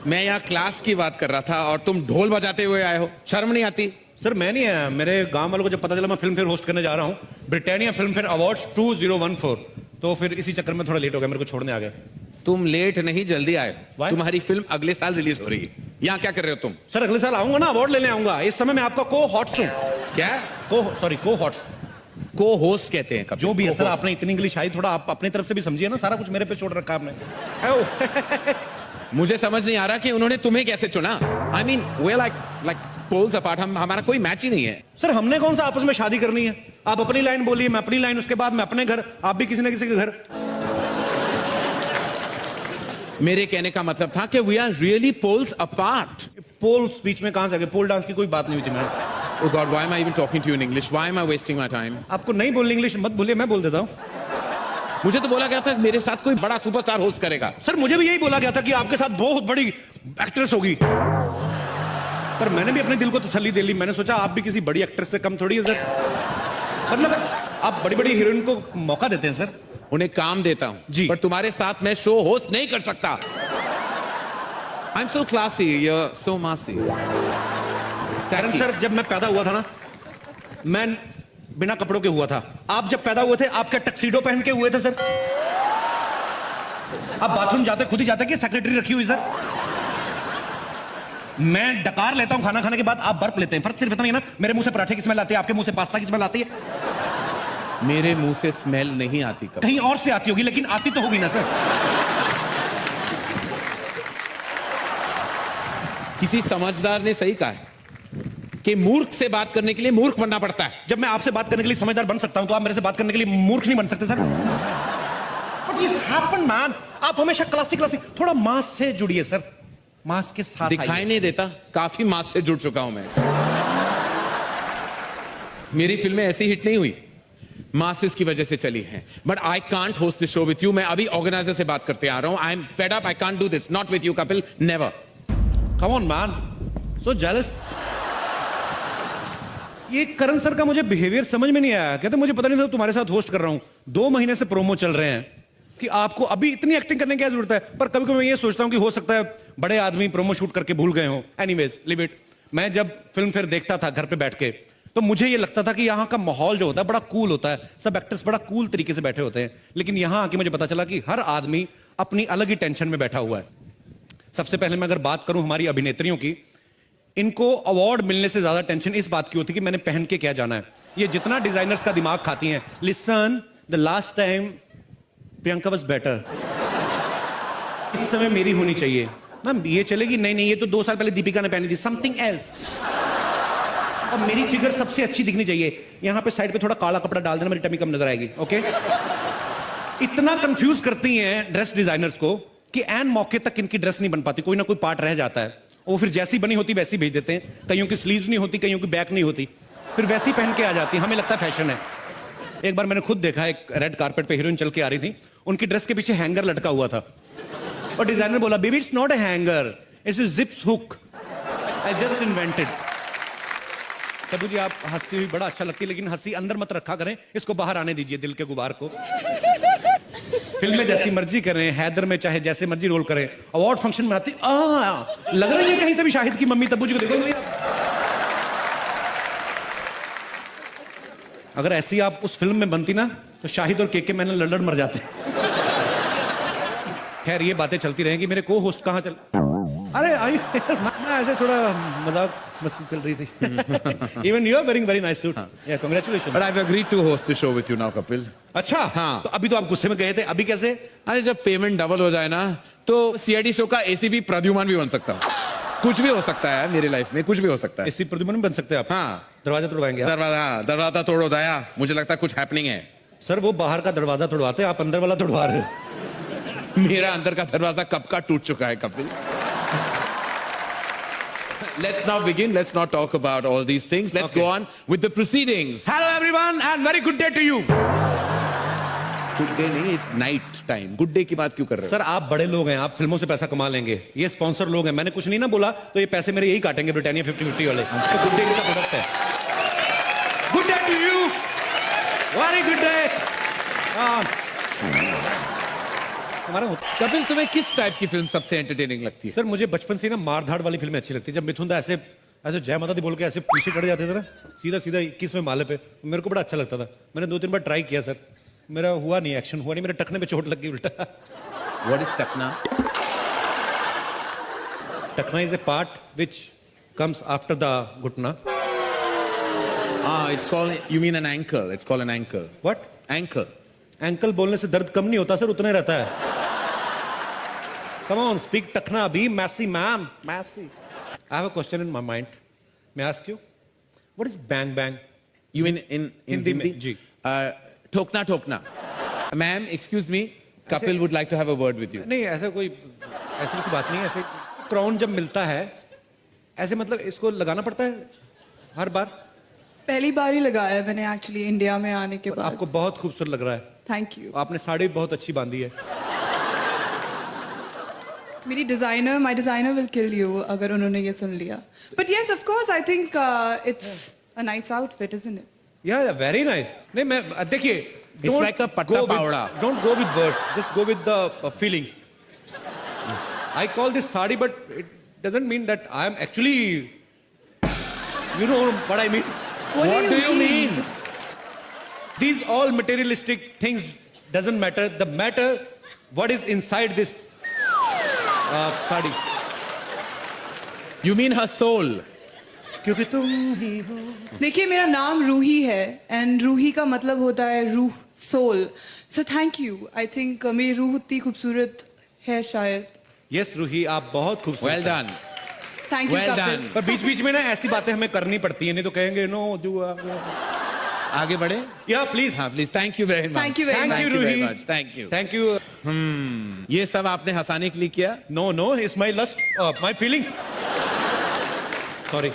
मैं यहाँ क्लास की बात कर रहा था और तुम ढोल बजाते हुए आए हो, शर्म नहीं आती? सर मैं नहीं आया, मेरे गांव वालों को जब पता चला मैं फिल्म फेयर होस्ट करने जा रहा हूँ, ब्रिटानिया फिल्म फेयर अवार्ड्स 2014, तो फिर इसी चक्कर में थोड़ा लेट हो गया, मेरे को छोड़ने आ गए। तुम लेट नहीं, जल्दी आए। Why? तुम्हारी फिल्म अगले साल रिलीज हो रही है। यहाँ क्या कर रहे हो तुम? सर अगले साल आऊंगा ना, अवार्ड लेने आऊंगा। इस समय मैं आपका को हॉट्स हूँ। क्या? को हॉट्स, को होस्ट कहते हैं। जो भी है सर, आपने इतनी इंग्लिश आई, थोड़ा आप अपनी तरफ से भी समझिए ना, सारा कुछ मेरे पे छोड़ रखा आपने। मुझे समझ नहीं आ रहा कि उन्होंने तुम्हें कैसे चुना। I mean we like poles apart, हमारा कोई मैच ही नहीं है। सर हमने कौन सा आपस में शादी करनी है? आप अपनी लाइन बोलिए, मैं अपनी लाइन, उसके बाद मैं अपने घर, आप भी किसी न किसी के घर। मेरे कहने का मतलब था कि we are really poles apart. Poles बीच में कहां से आ गए? पोल डांस की कोई बात नहीं हुई थी ma'am. Oh God, why am I even talking to you in English? Why am I wasting my time? आपको नहीं बोलनी इंग्लिश, मत बोलिए, मैं बोल देता हूँ। मुझे तो बोला गया था कि मेरे साथ कोई बड़ा सुपरस्टार होस्ट करेगा। सर मुझे भी यही बोला गया था कि आपके साथ बहुत बड़ी एक्ट्रेस होगी, पर मैंने भी अपने दिल को तसल्ली दे ली। मैंने सोचा आप भी किसी बड़ी एक्ट्रेस से कम थोड़ी है सर। मतलब आप बड़ी बड़ी हीरोइन को मौका देते हैं सर। उन्हें काम देता हूं जी, पर तुम्हारे साथ मैं शो होस्ट नहीं कर सकता। I'm so classy, you're so massy. कारण सर जब मैं पैदा हुआ था ना, मैं बिना कपड़ों के हुआ था। आप जब पैदा हुए थे, आप क्या टक्सीडो पहन के हुए थे सर? आप बाथरूम जाते खुद ही जाते कि सेक्रेटरी रखी हुई सर? मैं डकार लेता हूं खाना खाने के बाद, आप बर्फ लेते हैं। फर्क सिर्फ इतना ही है ना, मेरे मुंह से पराठे की स्मेल आती है, आपके मुंह से पास्ता की स्मेल आती है। मेरे मुंह से स्मेल नहीं आती कभी। कहीं और से आती होगी, लेकिन आती तो होगी ना सर। किसी समझदार ने सही कहा है कि मूर्ख से बात करने के लिए मूर्ख बनना पड़ता है। जब मैं आपसे बात करने के लिए समझदार बन सकता हूं, तो आप मेरे से बात करने के लिए मूर्ख नहीं बन सकते sir. But you happen, man. आप हमेशा क्लासिक थोड़ा मास से जुड़िए सर, मास के साथ दिखाई नहीं देता, काफी मास से जुड़ चुका हूं मैं। मेरी फिल्में ऐसी हिट नहीं हुई, मासेस की वजह से चली हैं। But I can't host this show with you. मैं अभी ऑर्गेनाइजर से बात करते आ रहा हूं। I am fed up, I can't do this, not with you Kapil, never. Come on man, so jealous. ये करण सर का मुझे बिहेवियर समझ में नहीं आया। कहते मुझे पता नहीं था तुम्हारे साथ होस्ट कर रहा हूं, 2 महीने से प्रोमो चल रहे हैं कि आपको अभी इतनी एक्टिंग करने की क्या जरूरत है। पर कभी कभी मैं ये सोचता हूं कि हो सकता है बड़े आदमी प्रोमो शूट करके भूल गए हो। Anyways live it. मैं जब फिल्म फेयर देखता था घर पे बैठ के, तो मुझे ये लगता था कि यहाँ का माहौल जो होता है बड़ा कूल होता है, सब एक्टर्स बड़ा कूल तरीके से बैठे होते हैं। लेकिन यहाँ आके मुझे पता चला कि हर आदमी अपनी अलग ही टेंशन में बैठा हुआ है। सबसे पहले मैं अगर बात करूं हमारी अभिनेत्रियों की, इनको अवार्ड मिलने से ज्यादा टेंशन इस बात की होती है कि मैंने पहन के क्या जाना है। ये जितना डिजाइनर्स का दिमाग खाती हैं, listen the last time Priyanka was better, इस समय मेरी होनी चाहिए। मैम ये चलेगी? नहीं, ये तो 2 साल पहले दीपिका ने पहनी थी, समथिंग एल्स। और मेरी फिगर सबसे अच्छी दिखनी चाहिए। यहां पे साइड पे थोड़ा काला कपड़ा डाल देना, मेरी टमी कम नजर आएगी। ओके? इतना कंफ्यूज करती हैं ड्रेस डिजाइनर्स को कि एन मौके तक इनकी ड्रेस नहीं बन पाती, कोई ना कोई पार्ट रह जाता है। वो फिर जैसी बनी होती वैसी भेज देते हैं। कईयों की स्लीव्स नहीं होती, कईयों की बैक नहीं होती, फिर वैसी पहन के आ जाती है। हमें लगता है फैशन है। एक बार मैंने खुद देखा, एक रेड कारपेट पे हीरोइन चल के आ रही थी, उनकी ड्रेस के पीछे हैंगर लटका हुआ था और डिजाइनर बोला, baby it's not a hanger, it's a gyps hook, I just invented. Tabu ji आप हंसती हुई बड़ा अच्छा लगती है, लेकिन हंसी अंदर मत रखा करें, इसको बाहर आने दीजिए, दिल के गुबार को। फिल्म में जैसी मर्जी करें, हैदर में चाहे जैसे मर्जी रोल करें, अवार्ड फंक्शन में आती लग रही है कहीं से भी शाहिद की मम्मी। तब्बू जी को देखो, अगर ऐसी आप उस फिल्म में बनती ना, तो शाहिद और केके मैंने लड़ मर जाते। खैर ये बातें चलती रहेंगी। मेरे को होस्ट कहाँ चल, अरे आई ऐसे थोड़ा मजाक मस्ती चल रही थी। Even you are wearing very nice suit, या congratulations. But I have agreed to host the show with you now Kapil. अच्छा हाँ। तो अभी तो आप गुस्से में गए थे, अभी कैसे? अरे जब पेमेंट डबल हो जाए ना, तो सीआईडी शो का एसीपी प्रद्युमन भी बन सकता हूँ। कुछ भी हो सकता है मेरी लाइफ में, कुछ भी हो सकता है। एसी प्रद्युमन बन सकते हैं आप? हाँ। दरवाजा तोड़वाएंगे? दरवाजा तोड़ो दया, मुझे लगता है कुछ हैपनिंग है। सर वो बाहर का दरवाजा तोड़वाते हैं, आप अंदर वाला तोड़वा रहे हो। मेरा अंदर का दरवाजा कब का टूट चुका है Kapil. Let's now begin. Let's not talk about all these things. Let's go on with the proceedings. Hello everyone and very good day to you. Good day नहीं, it's night time. Good day की बात क्यों कर रहे हो? Sir आप बड़े लोग हैं, आप फिल्मों से पैसा कमा लेंगे, ये स्पॉन्सर लोग हैं। मैंने कुछ नहीं ना बोला तो ये पैसे मेरे यही काटेंगे, ब्रिटानिया 50-50 वाले। तो गुड डे का प्रोडक्ट है। Good day to you, very good day. हमारा कपिल, तुम्हें किस टाइप की फिल्म सबसे एंटरटेनिंग लगती है? सर मुझे बचपन से ही ना मार धाड़ वाली फिल्में अच्छी लगती है। जब मिथुन दा ऐसे ऐसे जय माता दी बोल के ऐसे पीछे चढ़ जाते थे ना सीधा सीधा 21वें माले पे, मेरे को बड़ा अच्छा लगता था। मैंने 2-3 बार ट्राई किया सर, मेरा हुआ नहीं, एक्शन हुआ नहीं, मेरे टखने पे चोट लग गई उल्टा। What is टकना? टखना is a part which comes after the घुटना। It's called, you mean an ankle. It's called an ankle. What? Ankle. Ankle बोलने से दर्द कम नहीं होता सर, उतना ही रहता है। Come on, speak टखना अभी, मैसी मैम, मैसी। I have a question in my mind. May I ask you? What is bang bang? You mean in Hindi में, जी। ठोकना ठोकना. Ma'am, excuse me. Kapil would like to have a word with you. नहीं ऐसा कोई ऐसी किसी बात नहीं है। ऐसे क्राउन जब मिलता है ऐसे मतलब इसको लगाना पड़ता है हर बार? पहली बार ही लगाया है मैंने एक्चुअली इंडिया में आने के बाद। आपको बहुत खूबसूरत लग रहा है। Thank you. आपने साड़ी बहुत अच्छी बांधी है। मेरी designer, my designer will kill you अगर उन्होंने ये सुन लिया। But yes of course I think it's a nice outfit, isn't it? या वेरी नाइस। नहीं मैं देखिए, It's like a patta pawda. Don't go with words, just go with the feelings. I call this sari, but it doesn't mean that I am actually, you know what I mean. What do you mean? These all materialistic things doesn't matter. The matter what is inside this sari. You mean her soul? क्योंकि तुम ही हो। देखिए मेरा नाम रूही है and Ruhi का मतलब होता है रूह, soul. So thank you. I think मेरी रूह उतनी खूबसूरत है शायद। यस रूही, आप बहुत खूबसूरत Well हैं। done. Thank you Well Kapil. done. पर बीच बीच में ना ऐसी बातें हमें करनी पड़ती है, नहीं तो कहेंगे नो डू। आगे बढ़े? या प्लीज। हाँ please. Thank you very much. Thank you very Thank much. you, very Ruhi. much. Thank you. Thank you. ये सब आपने हंसाने के लिए किया? No no, it's my lust, my feelings. Sorry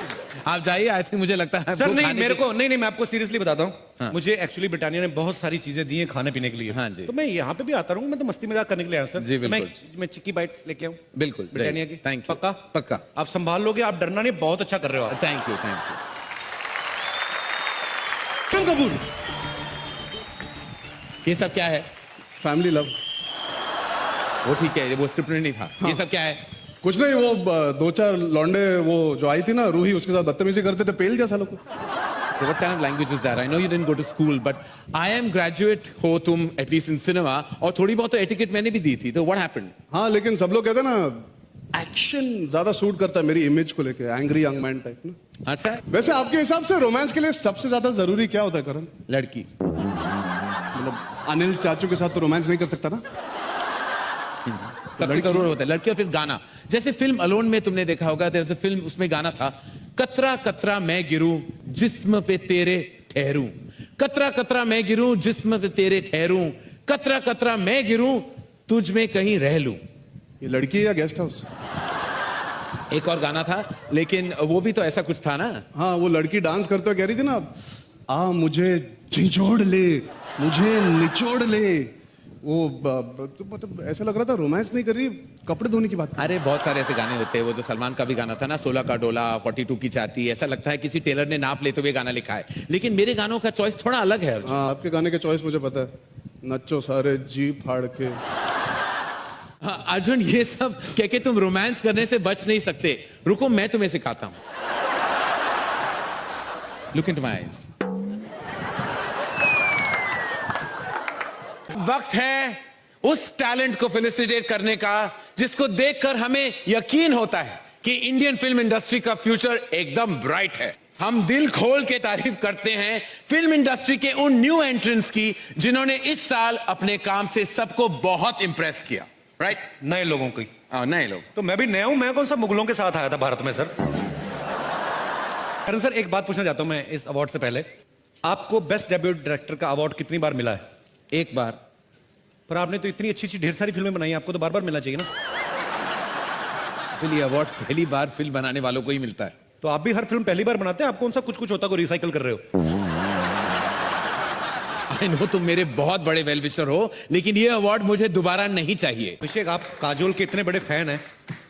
आप जाइए। आई थिंक मुझे लगता है सर, आपको नहीं खाने मेरे की- को नहीं, मैं आपको सीरियसली बताता हूँ। हाँ। मुझे एक्चुअली ब्रिटानिया ने बहुत सारी चीजें दी हैं खाने पीने के लिए। हाँ जी। तो मैं यहाँ पे भी आता रहूँ, मैं तो मस्ती मजाक करने के लिए आया हूँ सर। जी, तो बिल्कुल। मैं चिक्की बाइट लेके आऊँ बिल्कुल ब्रिटानिया की। Thank you. पक्का? पक्का। आप संभाल लोगे, आप डरना नहीं, बहुत अच्छा कर रहे हो आप। Thank you thank you. तुम कपूर, ये सब क्या है? Family love. वो ठीक है, वो स्क्रिप्ट में नहीं था। ये सब क्या है? कुछ नहीं, वो 2-4 लौंडे वो जो आई थी ना रूही, उसके साथ बदतमीजी करते थे, पेल दिया सालों को। What kind of language is that? I know you didn't go to school, but I am graduate हो तुम at least in cinema, और थोड़ी बहुत तो etiquette मैंने भी दी थी। तो what happened? हाँ लेकिन सब लोग कहते हैं ना एक्शन ज्यादा सूट करता है मेरी इमेज को लेके, एंग्री यंग मैन टाइप ना। अच्छा है? वैसे आपके हिसाब से रोमांस के लिए सबसे ज्यादा जरूरी क्या होता है करण? लड़की। मतलब अनिल चाचू के साथ तो रोमांस नहीं कर सकता ना। सबसे जरूर होता है लड़की, और फिर गाना। जैसे फिल्म अलोन में तुमने देखा होगा, जैसे फिल्म उसमें गाना था, कतरा कतरा मैं गिरूं जिस्म पे तेरे ठहरूं, कतरा कतरा मैं गिरूं जिस्म पे तेरे ठहरूं, कतरा कतरा मैं गिरूं तुझ में कहीं रह लूं। ये लड़की है या गेस्ट हाउस? एक और गाना था, लेकिन वो भी तो ऐसा कुछ था ना। हाँ वो लड़की डांस करते हुए कह रही थी ना, आ मुझे झिझोड़ ले, मुझे निचोड़ ले। वो तो मतलब ऐसा लग रहा था रोमांस नहीं कर रही, कपड़े धोने की बात। अरे बहुत सारे ऐसे गाने होते हैं, वो जो सलमान का भी गाना था ना, 16 का डोला 42 की चाहती, ऐसा लगता है किसी टेलर ने नाप लेते हुए गाना लिखा है। लेकिन मेरे गानों का चॉइस थोड़ा अलग है अर्जुन। हाँ आपके गाने के चॉइस मुझे पता है, नच्चो सारे जी फाड़ के। हाँ, अर्जुन ये सब कह के तुम रोमांस करने से बच नहीं सकते। रुको मैं तुम्हें सिखाता हूं। Look into my eyes. वक्त है उस टैलेंट को फेलिसिटेट करने का जिसको देखकर हमें यकीन होता है कि इंडियन फिल्म इंडस्ट्री का फ्यूचर एकदम ब्राइट है। हम दिल खोल के तारीफ करते हैं फिल्म इंडस्ट्री के उन न्यू एंट्रेंट्स की जिन्होंने इस साल अपने काम से सबको बहुत इंप्रेस किया। राइट? नए लोगों की। नए लोग। तो मैं भी नया हूं, मैं कौन सा मुगलों के साथ आया था भारत में सर। करण सर एक बात पूछना चाहता हूं मैं इस अवार्ड से पहले, आपको बेस्ट डेब्यूट डायरेक्टर का अवार्ड कितनी बार मिला है? एक बार। पर आपने तो इतनी अच्छी अच्छी ढेर सारी फिल्में बनाई, आपको तो बार बार मिलना चाहिए ना। ये अवार्ड पहली बार फिल्म बनाने वालों को ही मिलता है। तो आप भी हर फिल्म पहली बार बनाते हैं, आप कौन सा कुछ कुछ होता को रिसाइकल कर रहे हो? आई नो तुम मेरे बहुत बड़े वेल विशर हो, लेकिन ये अवार्ड मुझे दोबारा नहीं चाहिए। अभिषेक आप काजोल के इतने बड़े फैन हैं,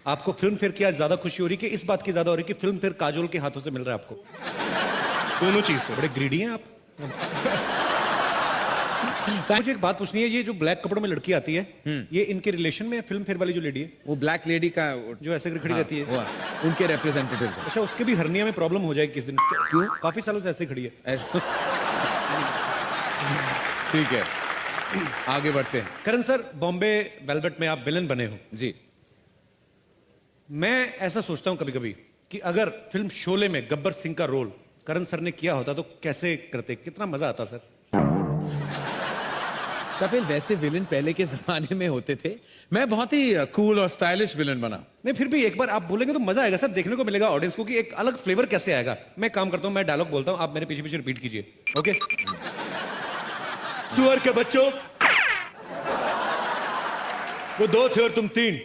आपको फिल्म फेयर की आज ज्यादा खुशी हो रही है कि इस बात की ज्यादा हो रही है कि फिल्म फेयर काजोल के हाथों से मिल रहा है आपको? दोनों चीज से। बड़े ग्रीडी हैं आप। मुझे एक बात पूछनी है, ये जो ब्लैक कपड़ों में लड़की आती है, ये इनके रिलेशन में फिल्म फेयर वाली जो लेडी है, वो ब्लैक लेडी का जो ऐसे करके खड़ी रहती है, वो उनके रिप्रेजेंटेटिव है। अच्छा उसके भी हर्निया में प्रॉब्लम हो जाएगी किस दिन? क्यों? काफी सालों से ऐसे ही खड़ी है। ठीक है, आगे बढ़ते हैं। करण सर, बॉम्बे वेलवेट में आप विलन बने हो जी। मैं ऐसा सोचता हूं कभी कभी कि अगर फिल्म शोले में गब्बर सिंह का रोल करण सर ने किया होता तो कैसे करते, कितना मजा आता सर। कपिल, वैसे विलन पहले के जमाने में होते थे, मैं बहुत ही कूल और स्टाइलिश विलन बना। नहीं फिर भी एक बार आप बोलेंगे तो मजा आएगा सर, देखने को मिलेगा ऑडियंस को कि एक अलग फ्लेवर कैसे आएगा। मैं काम करता हूं, मैं डायलॉग बोलता हूं, आप मेरे पीछे पीछे रिपीट कीजिए, ओके? सुअर के बच्चों, वो 2 थे और तुम 3,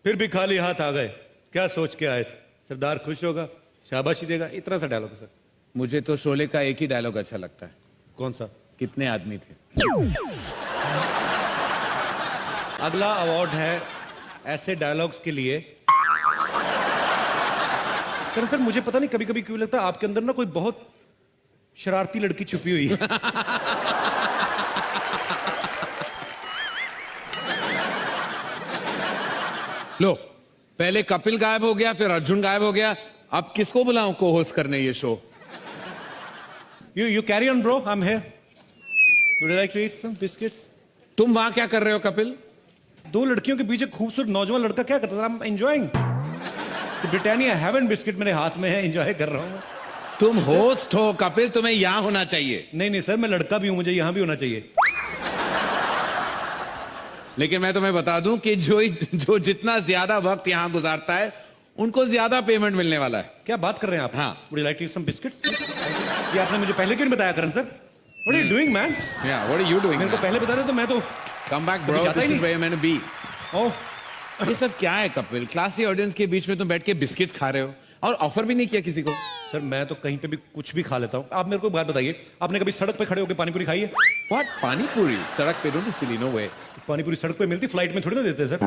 फिर भी खाली हाथ आ गए, क्या सोच के आए थे? सरदार खुश होगा, शाबाशी देगा, इतना सा डायलॉग सर। मुझे तो शोले का एक ही डायलॉग अच्छा लगता है। कौन सा? कितने आदमी थे। अगला अवार्ड है ऐसे डायलॉग्स के लिए। सर मुझे पता नहीं कभी कभी क्यों लगता है आपके अंदर ना कोई बहुत शरारती लड़की छुपी हुई है। लो, पहले कपिल गायब हो गया, फिर अर्जुन गायब हो गया, अब किसको बुलाऊं को होस्ट करने ये show? You carry on, bro. I'm here. Would you like to eat some biscuits? तुम वहां क्या कर रहे हो कपिल? 2 लड़कियों के बीच एक खूबसूरत नौजवान लड़का क्या करता था? I'm enjoying. Britannia haven biscuit मेरे हाथ में है, एंजॉय कर रहा हूं मैं। तुम होस्ट हो कपिल, तुम्हें यहां होना चाहिए। नहीं सर, मैं लड़का भी हूं, मुझे यहां भी होना चाहिए। लेकिन मैं तुम्हें बता दूं कि जो जितना ज्यादा वक्त यहां गुजारता है उनको ज्यादा पेमेंट मिलने वाला है। क्या बात कर रहे हैं आप? हाँ। Would you like to eat some biscuits? ये आपने मुझे पहले क्यों नहीं बताया करण sir? What are you doing, man? Yeah, what are you doing? मेरे को पहले बता रहे तो मैं तो Come back, bro. जाता ही This is नहीं। where I'm gonna be. ओह, ये सब क्या है कपिल? क्लासी ऑडियंस के बीच में तुम बैठ के बिस्किट्स खा रहे हो और ऑफर भी नहीं किया किसी को। सर मैं तो कहीं पे भी कुछ भी खा लेता हूँ। आप मेरे को एक बात बताइए, आपने कभी सड़क पे खड़े होकर पानी पूरी खाई है? What? पानी पूरी सड़क पे? डोंट बी सिली, नो वे। पानी पूरी सड़क पे मिलती, फ्लाइट में थोड़ी ना देते सर।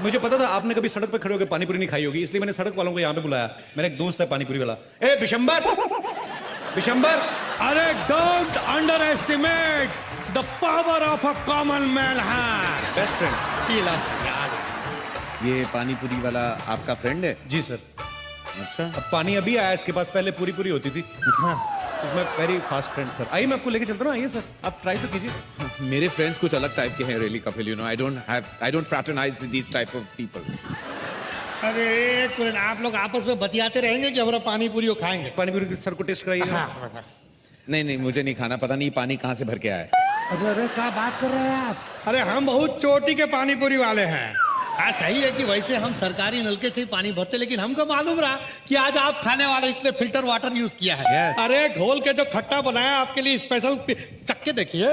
मुझे पता था आपने कभी सड़क पे खड़े होकर पानी पूरी नहीं खाई होगी, इसलिए मैंने सड़क वालों को यहाँ पे बुलाया। मेरा एक दोस्त है पानी पूरी वाला। ए बिशंबर, बिशंबर, अरे don't underestimate the power of a common man है। Best friend. ये पानी पूरी वाला आपका फ्रेंड है? जी सर। अच्छा, अब पानी अभी आया, इसके पास पहले पूरी पूरी होती थी। इसमें वेरी फास्ट फ्रेंड सर। आइए मैं आपको लेके चलता हूँ, आइए सर, आप ट्राई तो कीजिए। मेरे फ्रेंड्स कुछ अलग टाइप के हैं really Kapil, you know I don't fraternize with this type of people. अरे एक मिनट, आप लोग आपस में बतियाते रहेंगे कि हमारा पानी पूरी खाएंगे? पानी पूरी सर को टेस्ट कराइएगा। नहीं, मुझे नहीं खाना, पता नहीं पानी कहाँ से भर के आया है। अरे क्या बात कर रहे हैं आप? अरे हम बहुत चोटी के पानी पूरी वाले हैं। हाँ सही है कि वैसे हम सरकारी नलके से ही पानी भरते, लेकिन हमको मालूम रहा कि आज आप खाने वाले इसने फिल्टर वाटर यूज किया है। Yes. अरे घोल के जो खट्टा बनाया आपके लिए स्पेशल, चक्के देखिए।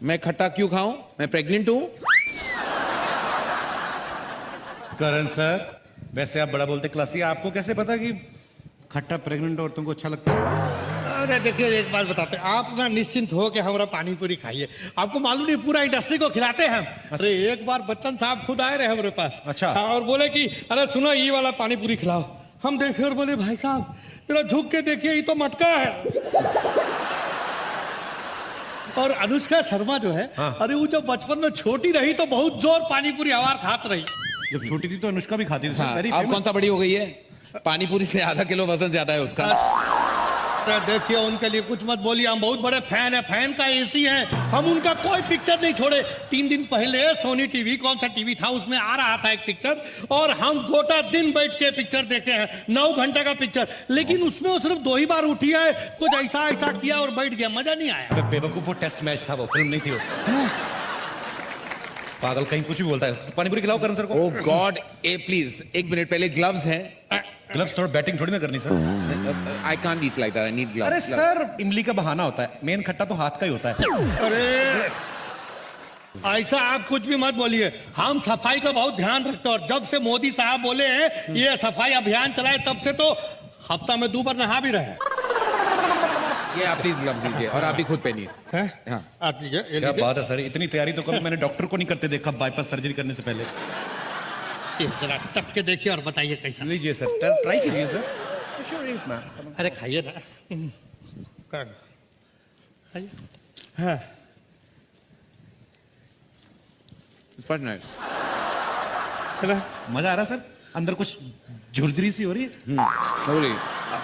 मैं खट्टा क्यों खाऊं? मैं प्रेग्नेंट हूं। करण सर, वैसे आप बड़ा बोलते क्लासी, आपको कैसे पता कि खट्टा प्रेग्नेंट औरतों को अच्छा लगता है? अरे देखिए एक बात बताते हैं, आप ना निश्चिंत हो के हमारा पानी पूरी खाइए। आपको मालूम नहीं पूरा इंडस्ट्री को खिलाते हैं हम। अरे एक बार बच्चन साहब खुद आए रहे हमारे पास। अच्छा। हाँ, और बोले कि अरे सुनो ये वाला पानी पूरी खिलाओ। हम देखे और बोले भाई साहब जरा झुक के देखिए, ये तो मटका है। और अनुष्का शर्मा जो है, हाँ। अरे वो जब बचपन में छोटी रही तो बहुत जोर पानी पूरी आवार खात रही। जब छोटी थी तो अनुष्का भी खाती थी। हाँ, Very अब famous। कौन सा बड़ी हो गई है? पानी पूरी से आधा किलो वजन ज्यादा है उसका। अरे देखिए उनके लिए कुछ मत बोलिए, हम बहुत बड़े फैन है, फैन का एसी है। हम उनका कोई पिक्चर नहीं छोड़े। 3 दिन पहले सोनी टीवी, कौन सा टीवी था, उसमें आ रहा था एक पिक्चर, और हम गोटा दिन बैठ के पिक्चर देखे हैं। 9 घंटे का पिक्चर, लेकिन उसमें वो सिर्फ 2 ही बार उठी है, कुछ ऐसा किया और बैठ गया, मजा नहीं आया। अबे बेवकूफ, वो टेस्ट मैच था, वो फिल्म नहीं थी वो। पागल कहीं कुछ भी बोलता है। पानी पूरी खिलाओ करण सर को। ओह गॉड, ए प्लीज, एक मिनट, पहले ग्लव्स हैं। ग्लव्स थोड़ा बैटिंग थोड़ी ना करनी sir. I can't eat like that, I need gloves. अरे सर, इमली का बहाना होता है, मेन खट्टा तो हाथ का ही होता है। अरे ऐसा आप कुछ भी मत बोलिए, हम सफाई का बहुत ध्यान रखते हैं। और जब से मोदी साहब बोले हैं ये सफाई अभियान चलाए, तब से तो हफ्ता में 2 बार नहा भी रहे। ये आप प्लीज ग्लव्स दीजिए और आप भी खुद पहनिए। हाँ। आप लीजिए, ये क्या लीजिए। बात है सर, इतनी तैयारी तो कभी मैंने डॉक्टर को नहीं करते देखा बाईपास सर्जरी करने से पहले। ये जरा चख के देखिए और बताइए कैसा। लीजिए सर, ट्राई कीजिए सर। अरे खाइए ना। हाँ But nice. है ना? मजा आ रहा है सर, अंदर कुछ झुरझुरी सी हो रही है। Lovely.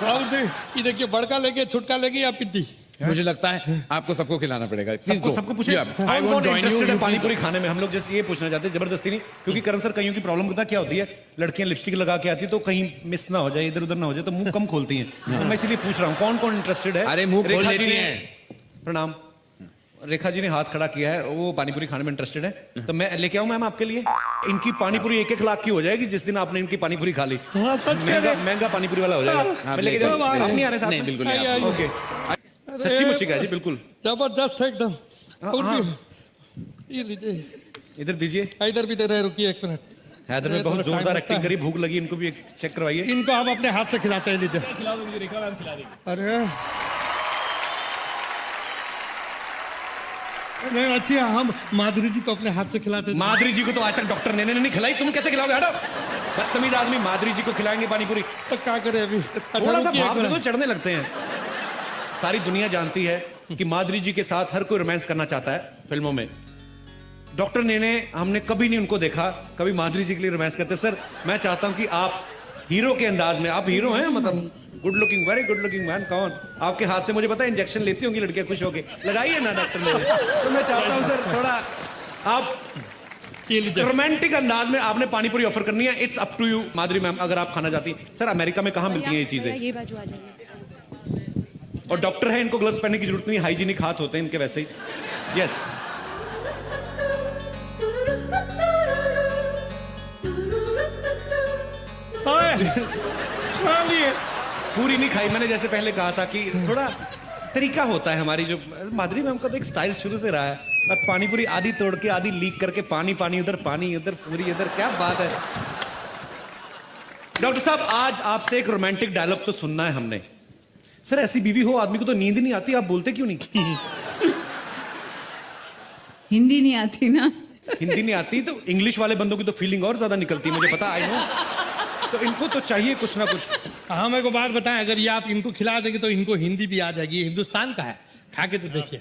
और ये देखिए, बड़का लेके छुटका लेके या पिद्दी? मुझे लगता है आपको सबको खिलाना पड़ेगा। Please सबको go. सबको पूछे Yeah. I कौन won't कौन join you. इंटरेस्टेड है You पानी please पूरी खाने में। हम लोग जैसे ये पूछना चाहते हैं, जबरदस्ती नहीं, क्योंकि करण सर कईयों की प्रॉब्लम पता क्या होती है, लड़कियां लिपस्टिक लगा के आती है तो कहीं मिस ना हो जाए, इधर उधर ना हो जाए, तो मुंह कम खोलती हैं। तो मैं इसीलिए पूछ रहा हूँ कौन कौन इंटरेस्टेड है। अरे मुंह खोल रेखा जी लेती ने- हैं। प्रणाम। रेखा जी ने हाथ खड़ा किया है, वो पानीपुरी खाने में इंटरेस्टेड है, तो मैं लेके आऊं मैम आपके लिए। इनकी पानीपुरी 1-1 लाख की हो जाएगी जिस दिन आपने इनकी पानीपुरी खा ली। हाँ, सच कह महंगा रहे। महंगा पानीपुरी वाला हो जाएगा। आप मैं लेके लेके जाऊं, आओ। आप नहीं आ रहे साथ नहीं, में? बिल्कुल नहीं, आइए, आप- ओके, सच्ची मुच्ची का जी, बिल्कुल। जबरदस्त है एकदम। हाँ। ये लीजिए, इधर दीजिए। इधर भी दे रहे, रुकिए 1 मिनट। हैदर में बहुत जोरदार एक्टिंग करी, भूख लगी, इनको भी एक चेक करवाइए। इनको हम अपने हाथ से खिलाते हैं, लीजिए। अरे नहीं, अच्छी है, हम माधुरी जी को अपने हाथ से खिलाते थे। माधुरी जी को तो आज तक डॉक्टर ने नहीं खिलाई, तुम कैसे खिलाओगे? हटो, बदतमीज आदमी। माधुरी जी को खिलाएंगे पानीपुरी? तो क्या करे अभी? थोड़ा सा रुकिए, भाप एक दे दो, मिनट। चढ़ने लगते हैं। सारी दुनिया जानती है कि माधुरी जी के साथ हर कोई रोमांस करना चाहता है फिल्मों में। डॉक्टर ने हमने कभी नहीं उनको देखा कभी माधुरी जी के लिए रोमांस करते। सर मैं चाहता हूं कि आप हीरो के अंदाज में, आप हीरो हैं, मतलब good looking, very good looking man. कौन आपके हाथ से, मुझे पता है इंजेक्शन लेती होंगी लड़कियां खुश होके, लगाइए ना डॉक्टर ने। तो मैं चाहता हूं सर थोड़ा आप ये लीजिए। रोमांटिक अंदाज में आपने पानीपुरी ऑफर करनी है। It's up to you Madhuri ma'am, अगर आप खाना चाहती हैं। सर अमेरिका में कहाँ मिलती हैं ये चीजें? ये बाजू आ जाइए। और डॉक्टर है, इनको ग्लव्स पहनने की जरूरत नहीं, हाइजीनिक हाथ होते हैं इनके वैसे ही। यस चलिए, पूरी नहीं खाई मैंने, जैसे पहले कहा था कि थोड़ा तरीका होता है हमारी। जो माधुरी मैम का तो एक स्टाइल शुरू से रहा है, और पानीपुरी आधी तोड़ के आधी लीक करके, पानी पानी उधर, पानी उधर, पूरी इधर, क्या बात है। डॉक्टर साहब आज आपसे एक रोमांटिक डायलॉग तो सुनना है हमने। सर ऐसी बीवी हो आदमी को तो नींद नहीं आती, आप बोलते क्यों नहीं? हिंदी नहीं आती ना। हिंदी नहीं आती तो इंग्लिश वाले बंदों की तो फीलिंग और ज्यादा निकलती है, मुझे पता, आई नो। तो इनको तो चाहिए कुछ ना कुछ। हाँ, मेरे को बात बताएं, अगर ये आप इनको खिला देंगे तो इनको हिंदी भी आ जाएगी। ये हिंदुस्तान का है, खा के तो देखिए।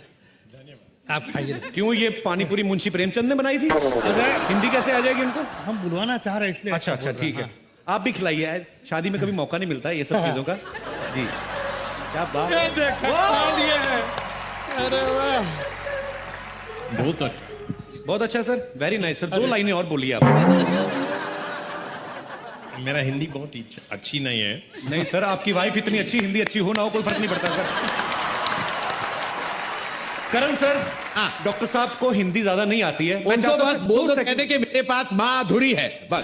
आप खाइए। क्यों ये पानीपुरी मुंशी प्रेमचंद ने बनाई थी? हिंदी कैसे आ जाएगी उनको? हम बुलवाना चाह रहे हैं इसलिए। अच्छा अच्छा ठीक है, आप भी खिलाइए यार, शादी में कभी मौका नहीं मिलता है ये सब चीजों का। जी क्या बात ये है। देखा, खा लिए हैं। अरे वाह, बहुत अच्छा सर, वेरी नाइस सर। 2 लाइनें और बोलिए आप। मेरा हिंदी बहुत अच्छी नहीं है। नहीं सर, आपकी वाइफ इतनी अच्छी, हिंदी अच्छी हो ना हो कोई फर्क नहीं पड़ता सर। करण सर, डॉक्टर साहब को हिंदी ज्यादा नहीं आती है। मैं उनको चाहता हूं बस सर, बोल 2 दो, सेकंड। कहते कि मेरे पास माधुरी है, बस।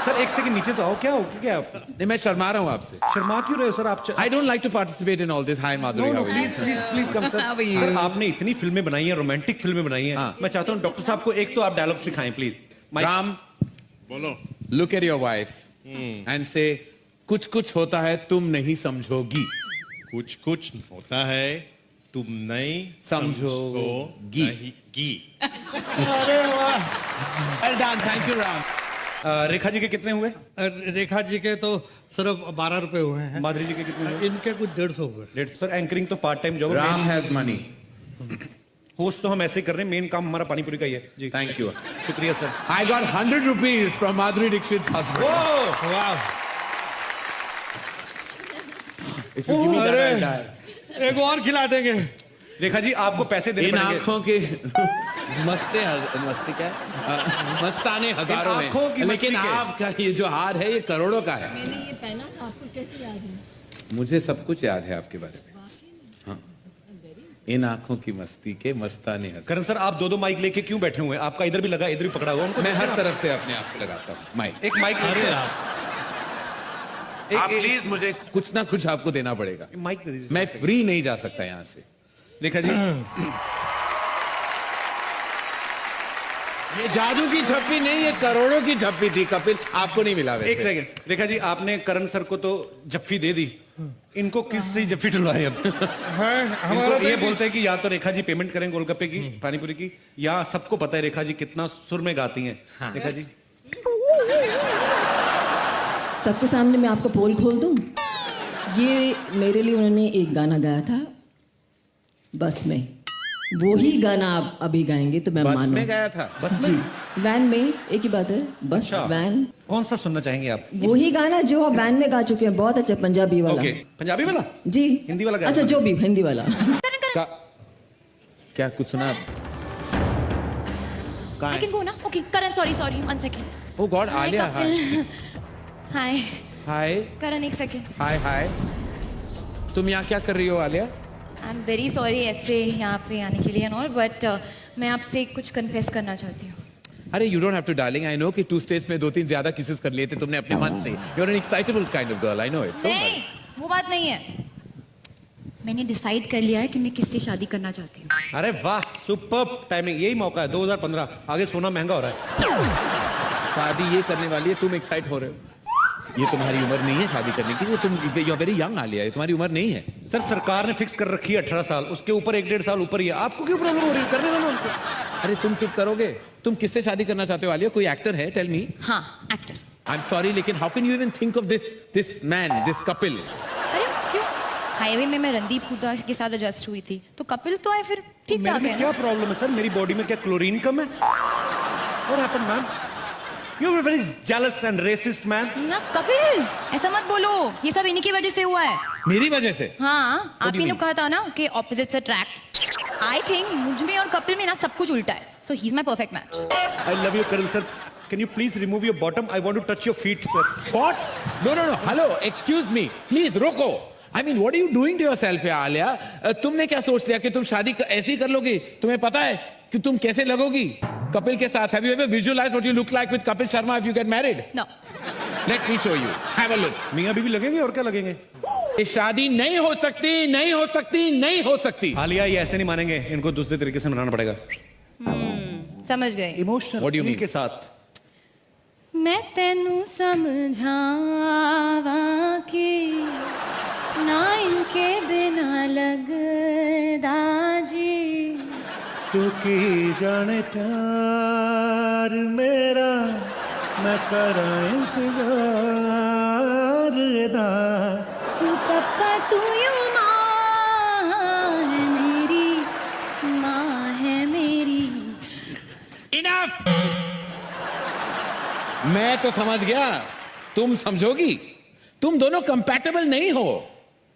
सर 1 सेकंड नीचे तो आओ, क्या हो क्या आप नहीं, मैं शर्मा रहा हूँ आपसे। शर्मा क्यों रहे हो सर आप? I don't like to participate in all this. Hi, Madhuri. How are you? Please please please come sir. How are you? Sir आपने इतनी फिल्में बनाई हैं, रोमांटिक फिल्में बनाई हैं। हाँ। मैं चाहता हूँ डॉक्टर साहब को एक तो आप डायलॉग सिखाएं प्लीज। Ram, बोलो। look at your wife and say, कुछ कुछ होता है तुम नहीं समझोगी। कुछ कुछ होता है तुम नहीं समझोगी। समझोगी। अरे वाह। Well done. Thank you, Ram. Rekha ji के कितने हुए? रेखा जी के तो सिर्फ 12 रुपए हुए हैं। माधुरी जी के कितने हुए? इनके कुछ 150 हुए। डेढ़। सर एंकरिंग तो part time job. Ram has money. Host तो हम ऐसे ही कर रहे हैं, मेन काम हमारा पानीपुरी का ही है जी। Thank you. शुक्रिया sir. I got 100 rupees from Madhuri Dixit's husband. वाह, If you give me that, अरे। I'll die. एक और खिला देंगे। रेखा जी आपको पैसे देने इन पड़ेंगे। आंखों के मस्ती क्या मस्ताने हजारों इन आंखों की में, मस्ती लेकिन के। आपका ये जो हार है ये करोड़ों का है। मैंने ये पहना था, आपको कैसे याद है? मुझे सब कुछ याद है आपके बारे में। हाँ, इन आंखों की मस्ती के मस्ताने हजारों। करण सर आप 2 माइक लेके क्यों बैठे हुए हैं? आपका इधर भी लगा, इधर भी पकड़ा हुआ, उनको मैं देखिए हर ना। तरफ से अपने आप को लगाता हूँ माइक। एक माइक अरे आप प्लीज मुझे कुछ ना कुछ आपको देना पड़ेगा। माइक दे दीजिए। मैं फ्री नहीं जा सकता यहाँ से। रेखा जी ये जादू की झप्पी नहीं, ये करोड़ों की झप्पी थी कपिल, आपको नहीं मिला वैसे। एक सेकंड। रेखा जी आपने करण सर को तो जफ्फी दे दी, इनको किस से जफ्फी डलवाए? अब हमारा इनको ये बोलते हैं कि या तो रेखा जी पेमेंट करें गोलगप्पे की, पानीपुरी की, या सबको पता है रेखा जी कितना सुर में गाती हैं। रेखा जी सबके सामने मैं आपका पोल खोल दूं। ये मेरे लिए उन्होंने एक गाना गाया था, बस में। वही गाना आप अभी गाएंगे तो मैं बस मानूं। में गया था। जी, वैन में, एक ही बात है, बस वैन। कौन सा सुनना चाहेंगे आप? वही गाना जो आप वैन में गा चुके हैं, बहुत अच्छा, पंजाबी वाला। ओके, पंजाबी वाला? जी। हिंदी वाला गाना? अच्छा, जो भी, हिंदी वाला। क्या कुछ सुना? I can go now. Okay, Karan, sorry, 1 second. Oh God, Alia, Hi. Hi Karan, 1 second. हाय। तुम यहाँ क्या कर रही हो आलिया? I'm very sorry ऐसे यहाँ पे आने के लिए and all, but मैं आपसे कुछ confess करना चाहती हूँ. अरे you don't have to darling, I know कि 2 states में 2-3 ज्यादा kisses कर लिए थे तुमने अपने मन से. You're an excitable kind of girl, I know it. Don't नहीं, worry. वो बात नहीं है. मैंने डिसाइड कर लिया है कि मैं किससे शादी करना चाहती हूँ. अरे वाह, सुपर्ब टाइमिंग, यही मौका है। 2015, आगे सोना महंगा हो रहा है। शादी ये करने वाली है, तुम एक्साइट हो रहे हो? ये तुम्हारी उम्र नहीं है शादी करने की, ये तुम यू वेरी यंग आलिया, ये तुम्हारी उम्र नहीं है। सर, सरकार ने फिक्स कर रखी है 18 साल, उसके ऊपर 1-1.5 साल ऊपर ही है। आपको क्यों प्रॉब्लम हो रही है? करने दो ना उनको। अरे तुम चुप करोगे? तुम किससे शादी करना चाहते हो आलिया? कोई एक्टर है? Tell me. हाँ, एक्टर. आई एम सॉरी, लेकिन how can you even think of this man, this Kapil? अरे क्यों? हाईवे में मैं रणदीप हुड्डा के साथ एडजस्ट हुई थी, तो कपिल तो है, फिर ठीक मेरे ठाक में है क्या ना? प्रॉब्लम है सर? मेरी बॉडी में क्या क्लोरीन कम है? What happened, man? You are a very jealous and racist man. ना कपिल, ऐसा मत बोलो, ये सब इन्हीं की वजह से हुआ है. मेरी वजह से? हाँ, do आप you ही mean? लोग कहा था ना कि ऑपोजिट्स अट्रैक्ट. आई थिंक मुझ में और कपिल में ना सब कुछ उल्टा है. So he is my perfect match. I love you, Karan sir. Can you please remove your bottom? I want to touch your feet, sir. What? No. Hello, excuse me. Please रोको. I mean, what are you doing to yourself, यार आलिया? तुमने क्या सोच लिया कि तुम शादी ऐसी कर लोगी? तुम्हें पता है कि तुम कैसे लगोगी कपिल के साथ? Have you ever visualized what you look like with Kapil Sharma if you get married? No. Let me show you. Have a look. मियाँ बीवी लगेंगे और क्या लगेंगे? ये शादी नहीं हो सकती. आलिया, ये ऐसे नहीं मानेंगे, इनको दूसरे तरीके से मनाना पड़ेगा। समझ गए. Emotional What do you mean? के साथ। मैं तेनू समझावा कि ना इनके बिना लगदा जी. तू की जाने प्यार मेरा, मैं करा इंतजार दा। तू पप्पा तू यू माँ है मेरी, माँ है मेरी. Enough! मैं तो समझ गया, तुम समझोगी। तुम दोनों कंपैटिबल नहीं हो।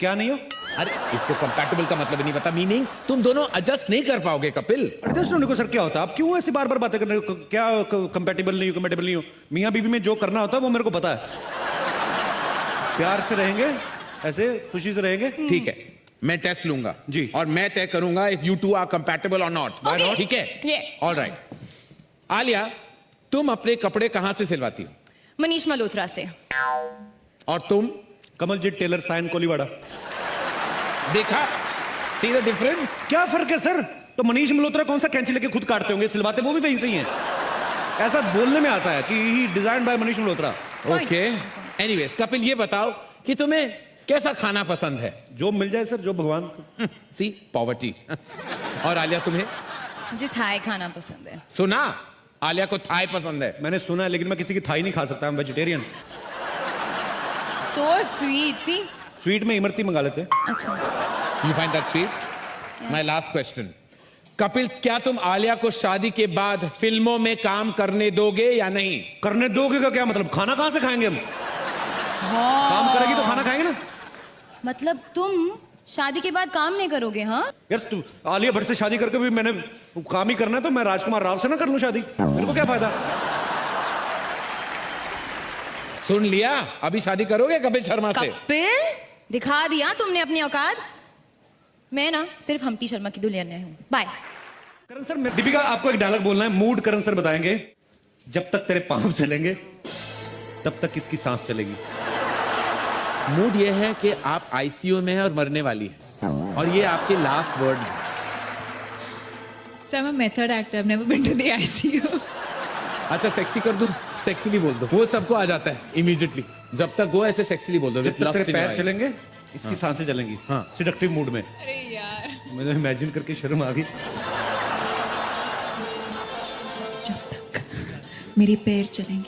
क्या नहीं हो? अरे इसको कंपैटिबल का मतलब नहीं पता, मीनिंग तुम दोनों एडजस्ट नहीं कर पाओगे कपिल। एडजस्ट होने को सर क्या होता है? आप क्यों ऐसे बार बार बातें कर रहे हो? क्या कंपैटिबल नहीं हो? मियाँ बीवी में जो करना होता है वो मेरे को पता है। प्यार से रहेंगे, ऐसे खुशी से रहेंगे। ठीक है, मैं टेस्ट लूंगा जी, और मैं तय करूंगा if you two are compatible और नॉट। ठीक है, ऑलराइट। आलिया, तुम अपने कपड़े कहां से सिलवाती हो? मनीष मल्होत्रा से। और तुम? कमलजीत टेलर, साइन कोलीवाड़ा। देखा, सी द डिफरेंस? क्या फर्क है सर? तो मनीष मल्होत्रा कौन सा कैंची लेके खुद काटते होंगे, सिलवाते वो भी वहीं से ही हैं। ऐसा बोलने में आता है कि he design by Manish Malhotra. Okay, anyways Kapil, ये बताओ कि तुम्हें कैसा खाना पसंद है? जो मिल जाए सर, जो भगवान। सी पॉवर्टी। और आलिया, तुम्हें? मुझे थाई खाना पसंद है। सुना, आलिया को थाई पसंद है। मैंने सुना है, लेकिन मैं किसी की थाई नहीं खा सकता, मैं vegetarian. So sweet, see? Sweet में इमरती मंगा लेते हैं। अच्छा। You find that sweet? My last question. Kapil, क्या तुम आलिया को शादी के बाद फिल्मों में काम करने दोगे या नहीं? करने दोगे का क्या मतलब? खाना कहां से खाएंगे हम? काम करेगी तो खाना खाएंगे ना। मतलब तुम शादी के बाद काम नहीं करोगे? हाँ यार, तू आलिया भट्ट से शादी करके भी मैंने काम ही करना है, तो मैं राजकुमार राव से ना कर लूं शादी? मेरे को क्या फायदा? सुन लिया, अभी शादी करोगे कपिल शर्मा से? कपिल, दिखा दिया तुमने अपनी औकात। मैं ना सिर्फ हम्टी शर्मा की दुल्हन हूँ। बाय। करण सर, दीपिका आपको एक डायलॉग बोलना है, मूड करण सर बताएंगे। जब तक तेरे पांव चलेंगे तब तक किसकी सांस चलेगी। मूड ये है कि आप आईसीयू में हैं और मरने वाली है, और ये आपके लास्ट वर्ड है। So I'm a method actor. I've never been to the ICU. अच्छा, सेक्सी कर दो, सेक्सीली बोल दो, वो सबको आ जाता है इमीडिएटली। जब तक वो ऐसे सेक्सीली बोल दो, जब तक तेरे पैर चलेंगे इसकी सांसें चलेंगी। हाँ, सिडक्टिव मूड में। अरे यार, मुझे इमेजिन करके शर्म आ गई। जब तक मेरे पैर चलेंगे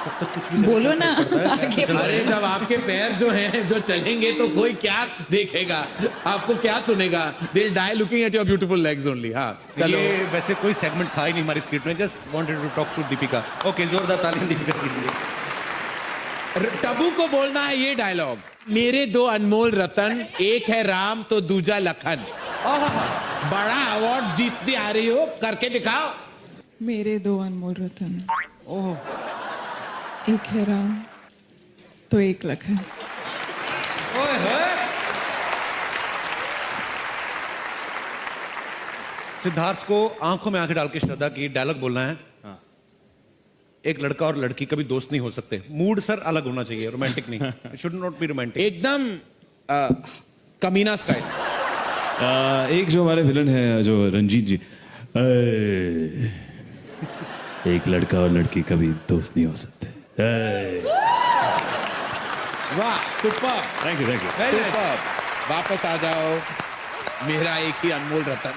तो तक कुछ भी बोलो ना आगे अरे जब आपके पैर जो हैं जो चलेंगे तो कोई क्या देखेगा, आपको क्या सुनेगा? They die looking at your beautiful legs only. हाँ चलो। ये वैसे कोई सेगमेंट था ही नहीं हमारी स्क्रिप्ट में, just wanted to talk to Deepika. Okay, जोरदार तालियां दीपिका के लिए। टबू को बोलना है ये डायलॉग, मेरे दो अनमोल रतन, एक है राम तो दूजा लखन। बड़ा अवार्ड जीतती आ रही हो, करके दिखाओ। मेरे दो अनमोल रतन, एक है राम तो एक लखन। सिद्धार्थ को आंखों में आंखें डाल के श्रद्धा की डायलॉग बोलना है। एक लड़का और लड़की कभी दोस्त नहीं हो सकते। मूड सर अलग होना चाहिए, रोमांटिक नहीं। It should not be romantic. एकदम कमीना स्टाइल। एक जो हमारे विलन है जो रंजीत जी, एक लड़का और लड़की कभी दोस्त नहीं हो सकते। वाह, सुपर। Thank you super. वापस आ जाओ, मेरा एक ही अनमोल रतन।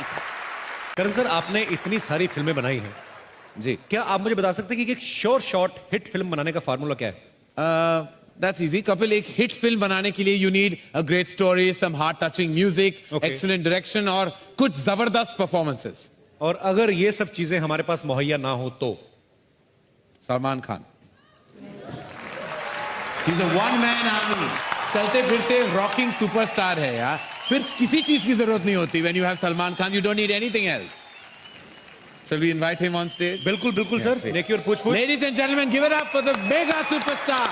करण सर, आपने इतनी सारी फिल्में बनाई हैं जी, क्या आप मुझे बता सकते हैं कि एक श्योर शॉट हिट फिल्म बनाने का फार्मूला क्या है? That's easy Kapil. एक हिट फिल्म बनाने के लिए you need a great story, some heart touching music, excellent direction और कुछ जबरदस्त परफॉर्मेंसेस। और अगर ये सब चीजें हमारे पास मुहैया ना हो तो? Salman Khan. He's a one man army. चलते फिरते रॉकिंग सुपरस्टार है यार, फिर किसी चीज की जरूरत नहीं होती। When you have Salman Khan, you don't need anything else. Shall we invite him on stage? बिल्कुल बिल्कुल सर, देखिए और पूछ। Ladies and gentlemen, give it up for the mega superstar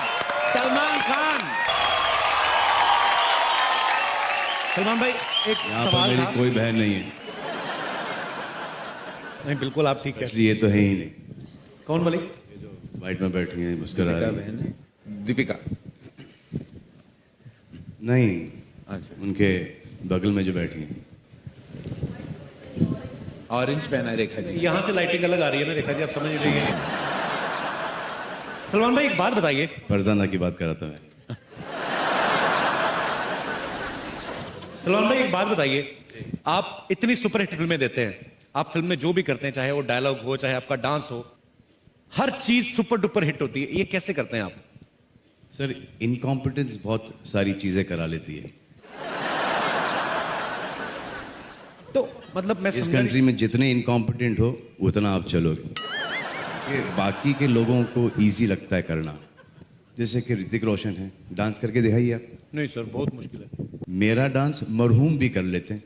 Salman Khan. Salman भाई, एक सवाल था। कोई बहन नहीं है। नहीं, बिल्कुल आप ठीक है। ये तो है ही नहीं। कौन वाली? वाइट में बैठी हैं, मुस्कुरा रही हैं। बहन है दीपिका। नहीं, अच्छा, उनके बगल में जो बैठी हैं। ऑरेंज पहना है रेखा जी। यहाँ से लाइटिंग अलग आ रही है ना रेखा जी, आप समझ नहीं रही है। सलमान भाई, एक बात बताइए। फरजाना की बात कर रहा था मैं। सलमान भाई, एक बात बताइए। आप इतनी सुपरहिट फिल्में देते हैं, आप फिल्म में जो भी करते हैं, चाहे वो डायलॉग हो, चाहे आपका डांस हो, हर चीज सुपर डुपर हिट होती है। ये कैसे करते हैं आप? सर, इनकॉम्पिटेंस बहुत सारी चीजें करा लेती है। तो मतलब मैं इस कंट्री में जितने इनकॉम्पिटेंट हो उतना आप चलोगे। ये बाकी के लोगों को इजी लगता है करना। जैसे कि ऋतिक रोशन है, डांस करके दिखाइए आप। नहीं सर, बहुत मुश्किल है। मेरा डांस मरहूम भी कर लेते हैं।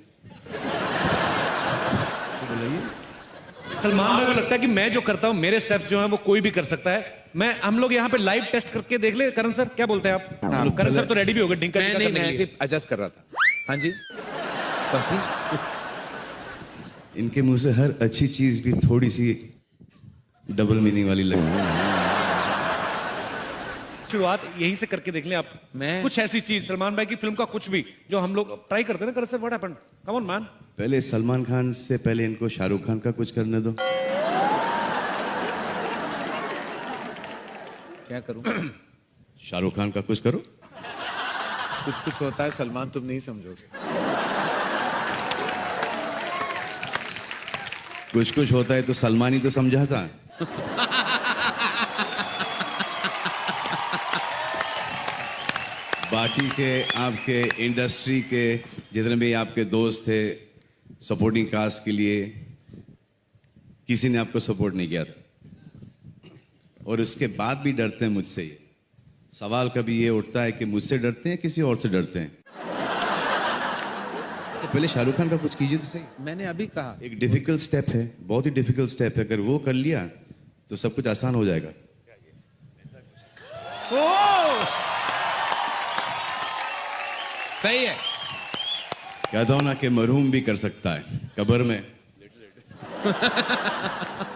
सलमान भाई को लगता है कि मैं जो करता हूं, मेरे स्टेप्स जो हैं वो कोई भी कर सकता है। हम लोग यहाँ पे लाइव टेस्ट करके देख ले। करण सर, क्या बोलते हैं आप? हाँ, करण सर तो रेडी भी हो गए। डिंका मैं नहीं, मैं सिर्फ एडजस्ट कर रहा था। हाँ जी। इनके मुंह से हर अच्छी चीज भी थोड़ी सी डबल मीनिंग वाली लगती है। शुरुआत यहीं से करके देख लें आप। मैं कुछ ऐसी चीज सलमान भाई की फिल्म का कुछ भी जो हम लोग ट्राई करते हैं ना। Karan sir, what happened? Come on man. पहले सलमान खान से पहले इनको शाहरुख खान का कुछ करने दो। क्या करूं? शाहरुख खान का कुछ करो। कुछ कुछ होता है सलमान, तुम नहीं समझोगे। कुछ कुछ होता है तो सलमान ही तो समझा था। बाकी के आपके इंडस्ट्री के जितने भी आपके दोस्त थे सपोर्टिंग कास्ट के लिए, किसी ने आपको सपोर्ट नहीं किया था और उसके बाद भी डरते हैं मुझसे। ये सवाल कभी ये उठता है कि मुझसे डरते हैं किसी और से डरते हैं? तो पहले शाहरुख खान का कुछ कीजिए तो सही। मैंने अभी कहा एक डिफिकल्ट स्टेप है, बहुत ही डिफिकल्ट स्टेप है। अगर वो कर लिया तो सब कुछ आसान हो जाएगा। सही है। कहता हूं ना कि मरहूम भी कर सकता है कब्र में।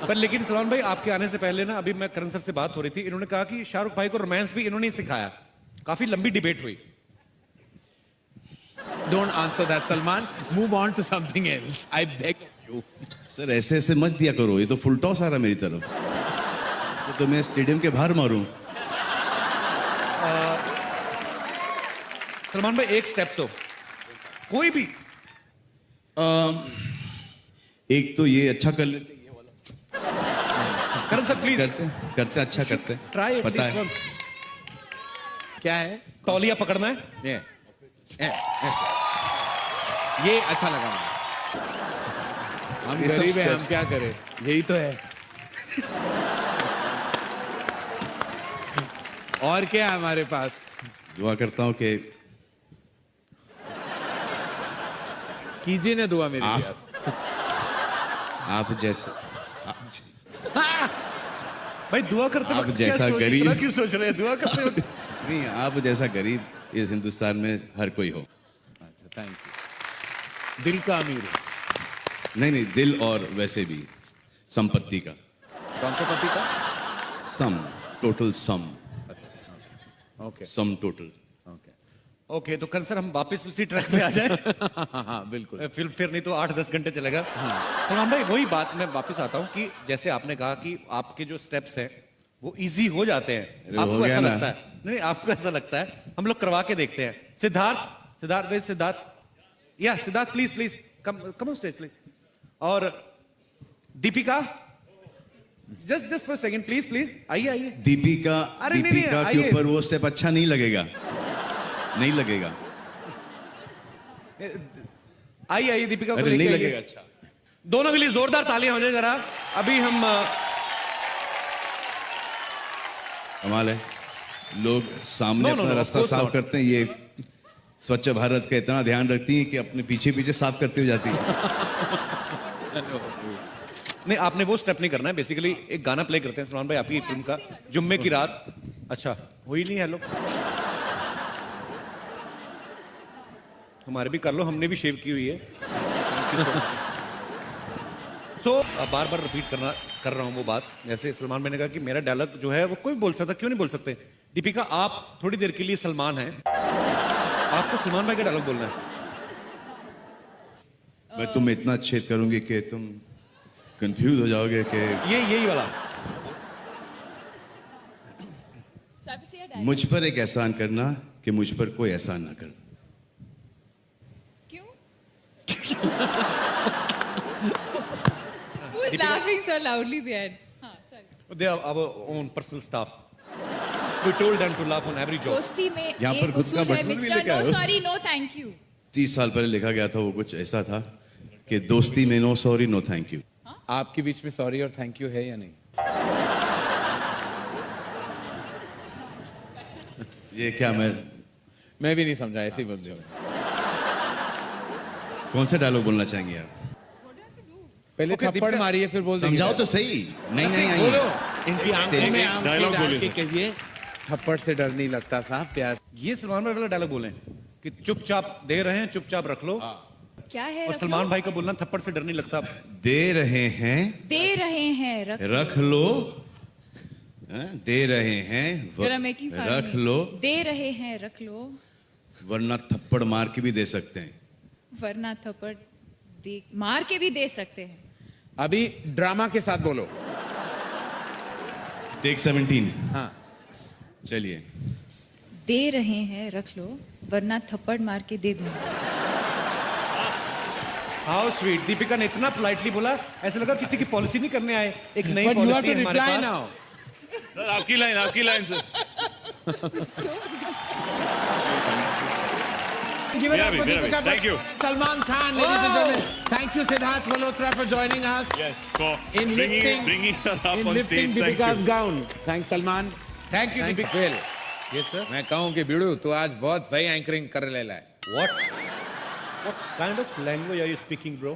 पर लेकिन सलमान भाई, आपके आने से पहले ना, अभी मैं करण सर से बात हो रही थी, इन्होंने कहा कि शाहरुख भाई को रोमांस भी इन्होंने ही सिखाया। काफी लंबी डिबेट हुई। Don't answer that, Salman. Move on to something else. I beg you. Sir, ऐसे ऐसे मत दिया करो, ये तो फुल टॉस आ रहा मेरी तरफ। तो मैं स्टेडियम के बाहर मारूं। सलमान भाई, एक स्टेप तो कोई भी। एक तो ये अच्छा कर लेते, ये वाला। करण सर प्लीज करते अच्छा करते ट्राई पता है क्या है? तौलिया पकड़ना है। ये अच्छा लगा मुझे। हम ये सब गरीब हैं, हम steps। क्या करें, यही तो है। और क्या है हमारे पास? दुआ करता हूँ कि कीजिए ना दुआ मेरे लिए। आप जैसे भाई दुआ करते आप वक्त जैसा क्या सोच- गरीब- इतना क्यों सोच रहे हैं दुआ करते वक्त? नहीं, आप जैसा गरीब इस हिंदुस्तान में हर कोई हो। अच्छा, थैंक यू। दिल का अमीर है। नहीं, दिल और वैसे भी संपत्ति का कौन सा पति का? Sum, total sum, okay sum total. Okay तो करण सर हम वापस उसी ट्रैक पे आ जाए। हाँ बिल्कुल। फिर नहीं तो 8-10 घंटे चलेगा। सलमान भाई वही बात मैं वापस आता हूँ कि जैसे आपने कहा कि आपके जो स्टेप्स हैं वो इजी हो जाते हैं। अरे हो आपको गया ऐसा ना। लगता है? नहीं आपको ऐसा लगता है? हम लोग करवा के देखते हैं। सिद्धार्थ या Siddharth please come on stage please. और Deepika just for second please आइए। दीपिका अरे नहीं, दीपिका के आइए। ऊपर वो स्टेप अच्छा नहीं लगेगा। आइए दीपिका को अरे लेके नहीं आइए। लगेगा अच्छा। दोनों के लिए जोरदार तालियां हो जाए जरा। अभी हम कमाल है, लोग सामने No, अपना of रास्ता course साफ not. करते हैं, ये स्वच्छ भारत का इतना ध्यान रखती हैं कि अपने पीछे साफ करते हुए जाती है। नहीं आपने वो स्टेप नहीं करना है। बेसिकली एक गाना प्ले करते हैं सलमान भाई आपकी फिल्म का, जुम्मे की रात। अच्छा हो ही नहीं। हेलो हमारे भी कर लो, हमने भी शेव की हुई है। सो बार बार रिपीट कर रहा हूं वो बात। जैसे सलमान भाई ने कहा कि मेरा डायलॉग जो है वो कोई बोल सकता, क्यों नहीं बोल सकते? दीपिका आप थोड़ी देर के लिए सलमान हैं, आपको सलमान भाई का डायलॉग बोलना है। मैं तुम्हें इतना छेद करूंगी कि तुम कंफ्यूज हो जाओगे कि यही वाला। मुझ पर एक एहसान करना कि मुझ पर कोई एहसान ना करना। Who's laughing so loudly behind? Sorry. They are our own personal staff. We told them to laugh on every joke. दोस्ती में यहाँ पर एक खुद का उसूल है बटन भी मिस्टर लेके नो आए हो। Sorry no thank you. 30 साल पहले लिखा गया था, वो कुछ ऐसा था कि दोस्ती में no sorry no thank you. आपके बीच में सॉरी और थैंक यू है या नहीं? ये क्या मैं भी नहीं समझा, ऐसे ही बोल रहा हूं। कौन सा डायलॉग बोलना चाहेंगे आप? पहले थप्पड़ मारिए फिर बोल देंगे। समझाओ तो सही। नहीं बोलो, इनकी आंखों में आंखें डायलॉग डाल बोलिए। के कहिए थप्पड़ से डर नहीं लगता साहब, प्यार। ये सलमान भाई वाला डायलॉग बोले कि चुपचाप दे रहे हैं, चुपचाप रख लो। क्या है? और सलमान भाई का बोलना थप्पड़ से डर नहीं लगता। दे रहे हैं रख लो, दे रहे हैं रख लो, दे रहे हैं रख लो, वरना थप्पड़ मार के भी दे सकते हैं। वरना थप्पड़ मार के भी दे सकते हैं। अभी ड्रामा के साथ बोलो। टेक 17। हाँ चलिए। दे रहे हैं रख लो, वरना थप्पड़ मार के दे दूंगा। How sweet. दीपिका ने इतना पोलाइटली बोला, ऐसा लगा किसी की पॉलिसी नहीं करने आए। एक नई But you have policy to है हमारे reply पास। now. सर आपकी line sir. Give it up for Birabi, Deepika thank you. Salman Khan, ladies and gentlemen. Thank you, Siddharth Malhotra, for joining us. Yes, for In bringing her up in on lifting stage. Thank Deepika's you. gown. Thanks, Salman. Thank you, Thank you, Deepika. Phil. Yes, sir. मैं कहूँ कि बिड़ू तू आज बहुत सही anchoring कर ले है। What kind of language are you speaking, bro?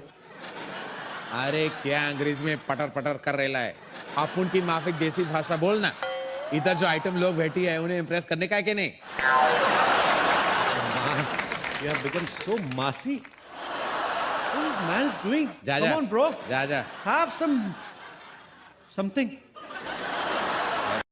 अरे क्या अंग्रेजी में पटर पटर कर रहा है। आप उनकी माफिक देसी भाषा बोलना। इधर जो आइटम लोग बैठी है उन्हें इम्प्रेस करने का है कि नहीं? You have become so massy. What is man's doing? जा Come जा। on, bro. जा जा। Have something.